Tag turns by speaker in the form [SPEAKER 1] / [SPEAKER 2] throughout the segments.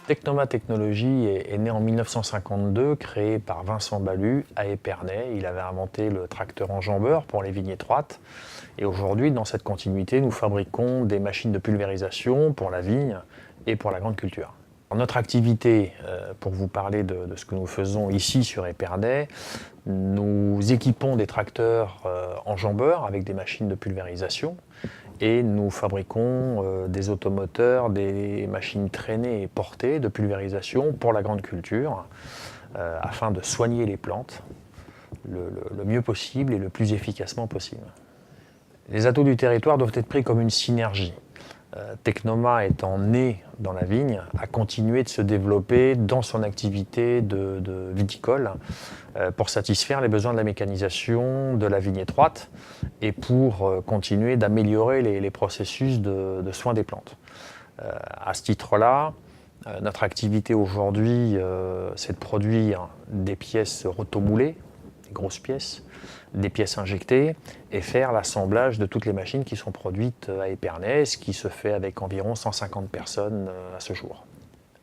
[SPEAKER 1] Tecnoma Technologies est né en 1952, créé par Vincent Ballu à Épernay. Il avait inventé le tracteur enjambeur pour les vignes étroites. Et aujourd'hui, dans cette continuité, nous fabriquons des machines de pulvérisation pour la vigne et pour la grande culture. Notre activité, pour vous parler de ce que nous faisons ici sur Épernay, nous équipons des tracteurs enjambeurs avec des machines de pulvérisation et nous fabriquons des automoteurs, des machines traînées et portées de pulvérisation pour la grande culture afin de soigner les plantes le mieux possible et le plus efficacement possible. Les atouts du territoire doivent être pris comme une synergie. Tecnoma étant né dans la vigne, a continué de se développer dans son activité de viticole pour satisfaire les besoins de la mécanisation de la vigne étroite et pour continuer d'améliorer les processus de soins des plantes. À ce titre-là, notre activité aujourd'hui, c'est de produire des pièces rotomoulées, des grosses pièces, des pièces injectées et faire l'assemblage de toutes les machines qui sont produites à Épernay, ce qui se fait avec environ 150 personnes à ce jour.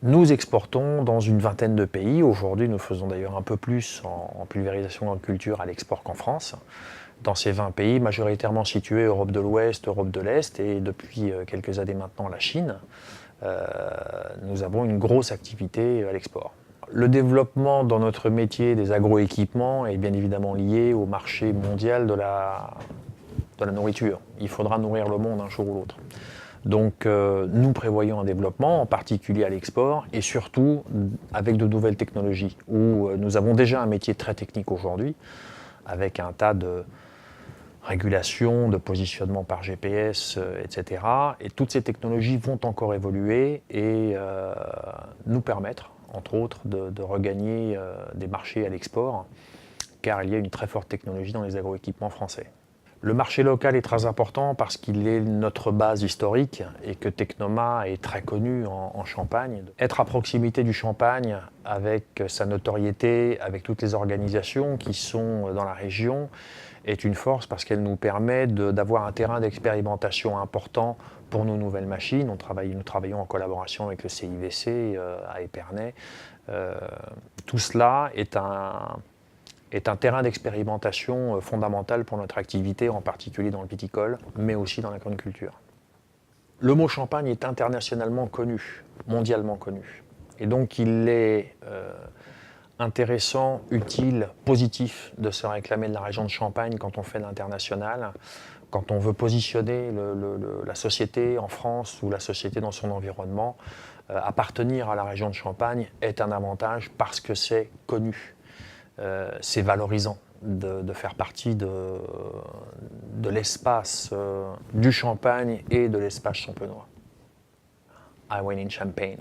[SPEAKER 1] Nous exportons dans une vingtaine de pays. Aujourd'hui, nous faisons d'ailleurs un peu plus en pulvérisation en culture à l'export qu'en France. Dans ces 20 pays, majoritairement situés Europe de l'Ouest, Europe de l'Est et depuis quelques années maintenant la Chine, nous avons une grosse activité à l'export. Le développement dans notre métier des agroéquipements est bien évidemment lié au marché mondial de la nourriture. Il faudra nourrir le monde un jour ou l'autre. Donc nous prévoyons un développement, en particulier à l'export, et surtout avec de nouvelles technologies, où nous avons déjà un métier très technique aujourd'hui, avec un tas de régulations, de positionnement par GPS, etc. Et toutes ces technologies vont encore évoluer et nous permettre entre autres, de regagner des marchés à l'export, car il y a une très forte technologie dans les agroéquipements français. Le marché local est très important parce qu'il est notre base historique et que Tecnoma est très connu en Champagne. Être à proximité du Champagne avec sa notoriété, avec toutes les organisations qui sont dans la région, est une force parce qu'elle nous permet d'avoir un terrain d'expérimentation important pour nos nouvelles machines. Nous travaillons en collaboration avec le CIVC à Épernay. Tout cela est un terrain d'expérimentation fondamental pour notre activité, en particulier dans le viticole, mais aussi dans la grande culture. Le mot Champagne est internationalement connu, mondialement connu. Et donc il est intéressant, utile, positif de se réclamer de la région de Champagne quand on fait l'international, quand on veut positionner la société en France ou la société dans son environnement. Appartenir à la région de Champagne est un avantage parce que c'est connu. C'est valorisant de faire partie de l'espace du Champagne et de l'espace champenois. I win in Champagne.